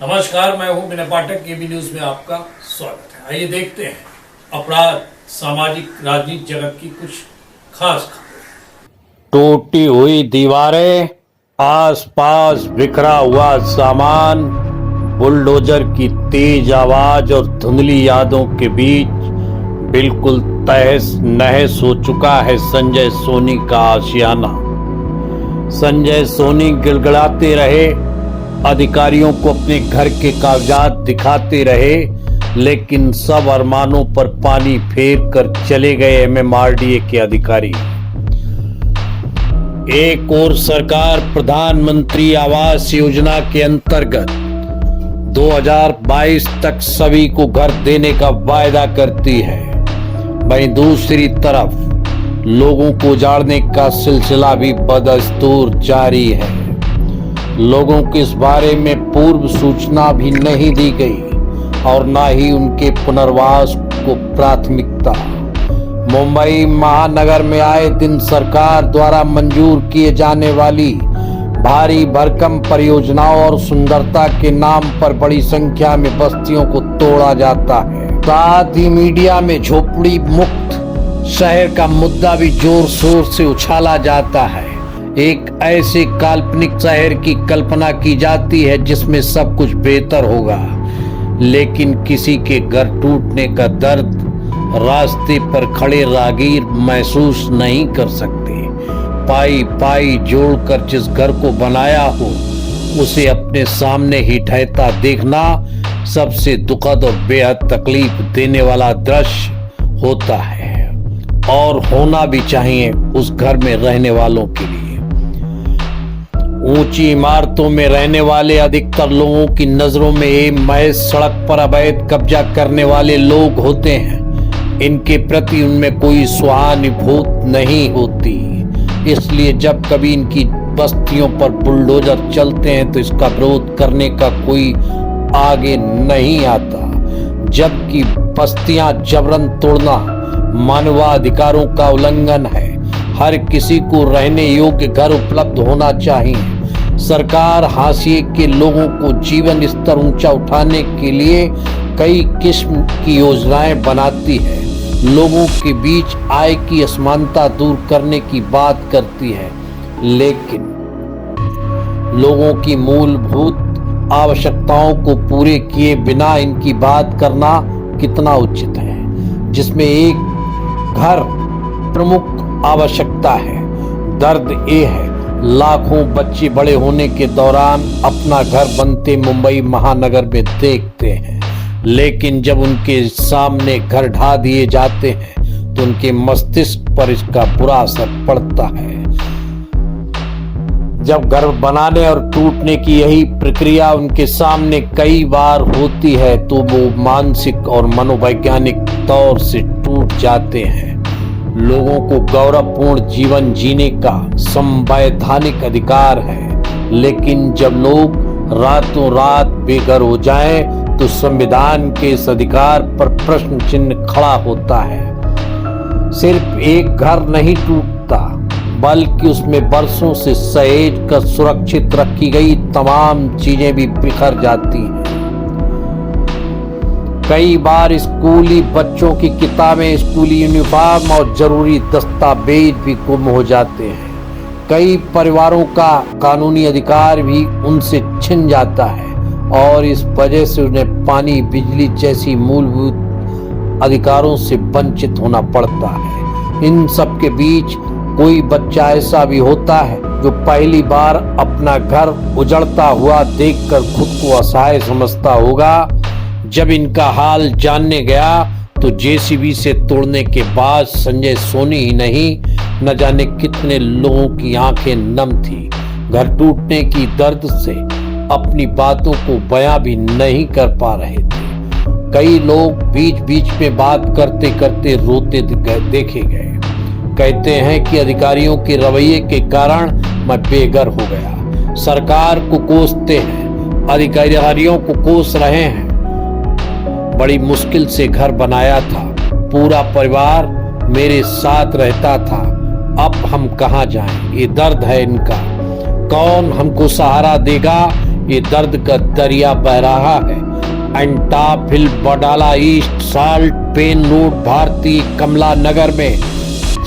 नमस्कार, मैं हूं विनय पाठक। केबी न्यूज में आपका स्वागत है। आइए देखते हैं अपराध, सामाजिक, राजनीतिक जगत की कुछ खास खबरें। टूटी हुई दीवारें, आसपास बिखरा हुआ सामान, बुलडोजर की तेज आवाज और धुंधली यादों के बीच बिल्कुल तहस नहस हो चुका है संजय सोनी का आशियाना। संजय सोनी गिड़गिड़ाते रहे, अधिकारियों को अपने घर के कागजात दिखाते रहे, लेकिन सब अरमानों पर पानी फेर कर चले गए एमएमआरडीए के अधिकारी। एक और सरकार प्रधानमंत्री आवास योजना के अंतर्गत 2022 तक सभी को घर देने का वायदा करती है, वहीं दूसरी तरफ लोगों को उजाड़ने का सिलसिला भी बदस्तूर जारी है। लोगों को इस बारे में पूर्व सूचना भी नहीं दी गई और न ही उनके पुनर्वास को प्राथमिकता। मुंबई महानगर में आए दिन सरकार द्वारा मंजूर किए जाने वाली भारी भरकम परियोजनाओं और सुंदरता के नाम पर बड़ी संख्या में बस्तियों को तोड़ा जाता है। साथ ही मीडिया में झोपड़ी मुक्त शहर का मुद्दा भी जोर शोर से उछाला जाता है। एक ऐसे काल्पनिक शहर की कल्पना की जाती है जिसमें सब कुछ बेहतर होगा, लेकिन किसी के घर टूटने का दर्द रास्ते पर खड़े राहगीर महसूस नहीं कर सकते। पाई पाई जोड़कर जिस घर को बनाया हो उसे अपने सामने ही ढहता देखना सबसे दुखद और बेहद तकलीफ देने वाला दृश्य होता है, और होना भी चाहिए उस घर में रहने वालों के लिए। ऊंची इमारतों में रहने वाले अधिकतर लोगों की नजरों में ये महज सड़क पर अवैध कब्जा करने वाले लोग होते हैं। इनके प्रति उनमें कोई सहानुभूति नहीं होती, इसलिए जब कभी इनकी बस्तियों पर बुलडोजर चलते हैं तो इसका विरोध करने का कोई आगे नहीं आता, जबकि बस्तियां जबरन तोड़ना मानवाधिकारों का उल्लंघन है। हर किसी को रहने योग्य घर उपलब्ध होना चाहिए। सरकार हाशिए के लोगों को जीवन स्तर ऊंचा उठाने के लिए कई किस्म की योजनाएं बनाती है, लोगों के बीच आय की असमानता दूर करने की बात करती है, लेकिन लोगों की मूलभूत आवश्यकताओं को पूरे किए बिना इनकी बात करना कितना उचित है, जिसमें एक घर प्रमुख आवश्यकता है। दर्द ये है, लाखों बच्चे बड़े होने के दौरान अपना घर बनते मुंबई महानगर में देखते हैं, लेकिन जब उनके सामने घर ढा दिए जाते हैं तो उनके मस्तिष्क पर इसका बुरा असर पड़ता है। जब घर बनाने और टूटने की यही प्रक्रिया उनके सामने कई बार होती है तो वो मानसिक और मनोवैज्ञानिक तौर से टूट जाते हैं। लोगों को गौरवपूर्ण जीवन जीने का संवैधानिक अधिकार है, लेकिन जब लोग रातों रात बेघर हो जाएं तो संविधान के इस अधिकार पर प्रश्न चिन्ह खड़ा होता है। सिर्फ एक घर नहीं टूटता, बल्कि उसमें बरसों से सहेज कर सुरक्षित रखी गई तमाम चीजें भी बिखर जाती हैं। कई बार स्कूली बच्चों की किताबें, स्कूली यूनिफॉर्म और जरूरी दस्तावेज भी गुम हो जाते हैं। कई परिवारों का कानूनी अधिकार भी उनसे छिन जाता है और इस वजह से उन्हें पानी, बिजली जैसी मूलभूत अधिकारों से वंचित होना पड़ता है। इन सब के बीच कोई बच्चा ऐसा भी होता है जो पहली बार अपना घर उजड़ता हुआ देखकर खुद को असहाय समझता होगा। जब इनका हाल जानने गया तो जेसीबी से तोड़ने के बाद संजय सोनी ही नहीं, न जाने कितने लोगों की आंखें नम थी। घर टूटने की दर्द से अपनी बातों को बयां भी नहीं कर पा रहे थे। कई लोग बीच बीच में बात करते करते रोते देखे गए। कहते हैं कि अधिकारियों के रवैये के कारण मैं बेघर हो गया। सरकार को कोसते हैं, अधिकारियों को कोस रहे हैं। बड़ी मुश्किल से घर बनाया था, पूरा परिवार मेरे साथ रहता था, अब हम कहां जाएं? ये दर्द है इनका। कौन हमको सहारा देगा? ये दर्द का दरिया बह रहा है। अंटाप हिल, Badala east, salt pen road, भारतीय कमला नगर में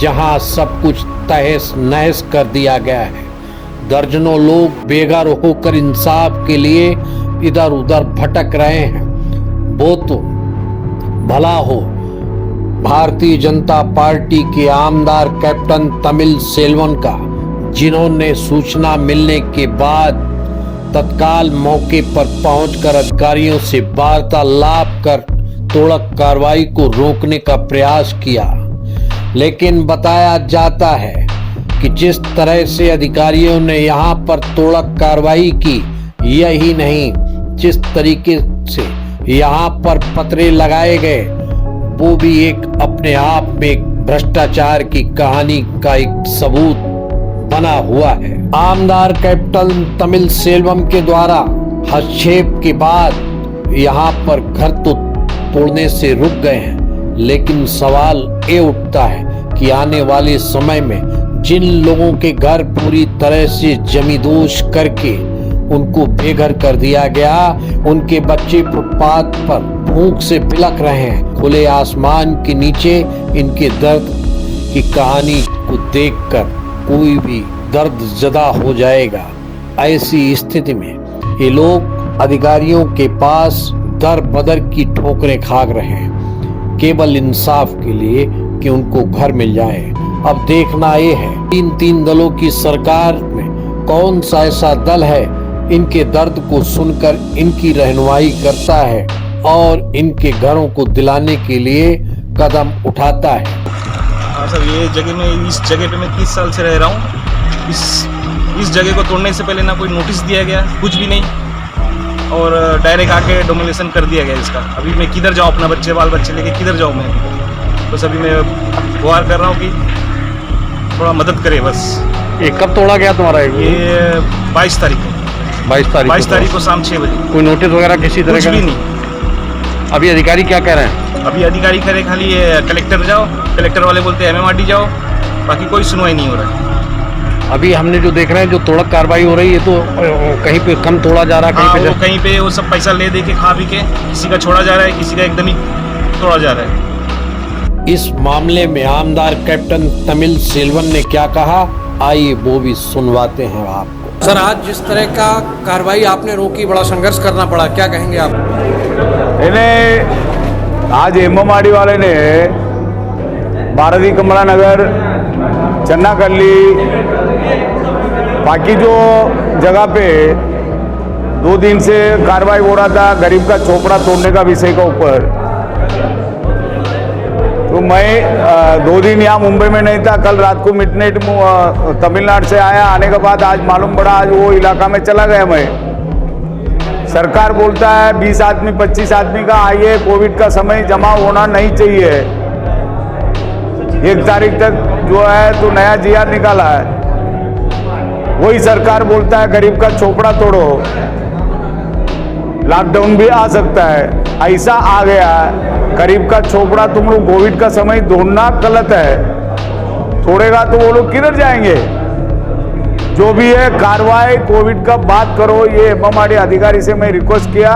जहां सब कुछ तहस नहस कर दिया गया है। दर्जनों लोग बेघर होकर इंसाफ के लिए इधर उधर भटक रहे हैं। वो तो भला हो भारतीय जनता पार्टी के आमदार कैप्टन तमिल सेल्वन का, जिन्होंने सूचना मिलने के बाद तत्काल मौके पर पहुंचकर अधिकारियों से वार्तालाप कर तोड़क कार्रवाई को रोकने का प्रयास किया। लेकिन बताया जाता है कि जिस तरह से अधिकारियों ने यहां पर तोड़क कार्रवाई की, यही नहीं जिस तरीके से यहां पर पतरे लगाए गए, वो भी एक अपने आप में भ्रष्टाचार की कहानी का एक सबूत बना हुआ है। आमदार कैप्टन तमिल सेल्वम के द्वारा हस्तक्षेप के बाद यहां पर घर तो तोड़ने से रुक गए हैं, लेकिन सवाल ये उठता है कि आने वाले समय में जिन लोगों के घर पूरी तरह से जमींदोज करके उनको बेघर कर दिया गया, उनके बच्चे फुटपाथ पर भूख से बिलख रहे हैं। खुले आसमान के नीचे इनके दर्द की कहानी को देखकर कोई भी दर्द जदा हो जाएगा। ऐसी स्थिति में ये लोग अधिकारियों के पास दर बदर की ठोकरें खा रहे हैं, केवल इंसाफ के लिए कि उनको घर मिल जाए। अब देखना ये है तीन दलों की सरकार में कौन सा ऐसा दल है इनके दर्द को सुनकर इनकी रहनुमाई करता है और इनके घरों को दिलाने के लिए कदम उठाता है। हाँ सर, ये जगह में, इस जगह पे मैं 30 साल से रह रहा हूँ। इस जगह को तोड़ने से पहले ना कोई नोटिस दिया गया, कुछ भी नहीं, और डायरेक्ट आके डोमिनेशन कर दिया गया इसका। अभी मैं किधर जाऊँ, अपना बच्चे बाल बच्चे लेके किधर जाऊँ मैं? बस अभी मैं गुहार कर रहा हूँ कि थोड़ा मदद करे बस। ये कब तोड़ा गया तुम्हारा? ये 22 तारीख को 22 तारीख को शाम 6 बजे। कोई नोटिस वगैरह किसी तरह कुछ का भी नहीं। अभी अधिकारी क्या कह रहे हैं? अभी अधिकारी कह रहे खाली ये कलेक्टर जाओ, कलेक्टर वाले बोलते हैं MMRD जाओ, बाकी कोई सुनवाई नहीं हो रहा है। अभी हमने जो देख रहे हैं, जो तोड़क कार्रवाई हो रही है, तो कहीं पे कम तोड़ा जा रहा है, हाँ, कहीं पे कहीं पे वो सब पैसा ले दे के खा पी के किसी का छोड़ा जा रहा है, किसी का एकदम ही तोड़ा जा रहा है। इस मामले में आमदार कैप्टन तमिल सेल्वन ने क्या कहा, आइए वो भी सुनवाते हैं आपको। सर, आज जिस तरह का कार्रवाई आपने रोकी, बड़ा संघर्ष करना पड़ा, क्या कहेंगे आप? इन्हें आज MMRD वाले ने भारतीय कमला नगर, चन्नाकल्ली, बाकी जो जगह पे 2 दिन से कार्रवाई हो रहा था गरीब का झोपड़ा तोड़ने का विषय के ऊपर, तो मैं 2 दिन यहाँ मुंबई में नहीं था। कल रात को मिडनाइट तमिलनाडु से आया, आने के बाद आज मालूम पड़ा आज वो इलाका में चला गया। मैं सरकार बोलता है 20 आदमी 25 आदमी का आइए, कोविड का समय जमा होना नहीं चाहिए। 1 तारीख तक जो है तो नया GR निकाला है, वही सरकार बोलता है गरीब का झोपड़ा तोड़ो, लॉकडाउन भी आ सकता है। ऐसा आ गया गरीब का झोपड़ा तुम लोग कोविड का समय तोड़ना गलत है, तोड़ेगा तो वो लोग किधर जाएंगे? जो भी है कार्रवाई कोविड का बात करो। ये MMRD अधिकारी से मैं रिक्वेस्ट किया,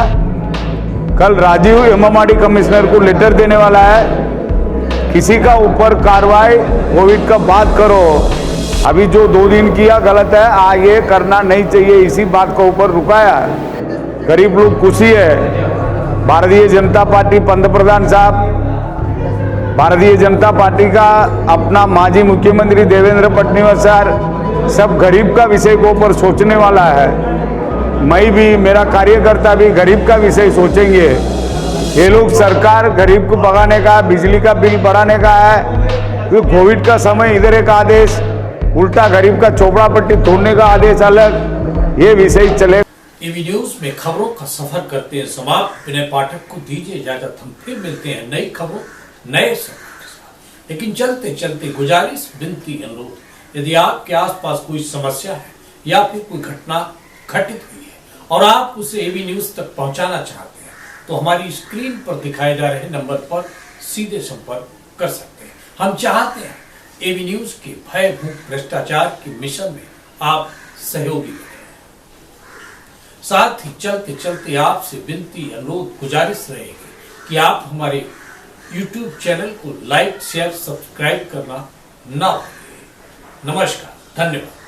कल राजीव MMRD कमिश्नर को लेटर देने वाला है, किसी का ऊपर कार्रवाई कोविड का बात करो। अभी जो 2 दिन किया गलत है, ये करना नहीं चाहिए, इसी बात को ऊपर रुकाया। गरीब लोग खुशी है। भारतीय जनता पार्टी पंतप्रधान साहब, भारतीय जनता पार्टी का अपना माजी मुख्यमंत्री देवेंद्र फडणवीस सर, सब गरीब का विषय के ऊपर सोचने वाला है। मैं भी, मेरा कार्यकर्ता भी गरीब का विषय सोचेंगे। ये लोग सरकार गरीब को भगाने का, बिजली का बिल बढ़ाने का है, तो कोविड का समय इधर एक आदेश, उल्टा गरीब का चोपड़ा पट्टी तोड़ने का आदेश अलग, ये विषय चले। एबी न्यूज में खबरों का सफर करते हैं समाप्त। विनय पाठक को दीजिए इजाजत, हम फिर मिलते हैं नई खबरों नए सफर के साथ। लेकिन चलते चलते गुजारिश, विनती, अनुरोध, यदि आपके आसपास कोई समस्या है या फिर कोई घटना घटित हुई है और आप उसे एबी न्यूज तक पहुंचाना चाहते हैं, तो हमारी स्क्रीन पर दिखाए जा रहे नंबर पर सीधे संपर्क कर सकते हैं। हम चाहते हैं एबी न्यूज के भयमुक्त भ्रष्टाचार के मिशन में आप सहयोगी बने। साथ ही चलते चलते आपसे विनती, अनुरोध, गुजारिश रहेगी कि आप हमारे YouTube चैनल को लाइक, शेयर, सब्सक्राइब करना ना भूलिए। नमस्कार, धन्यवाद।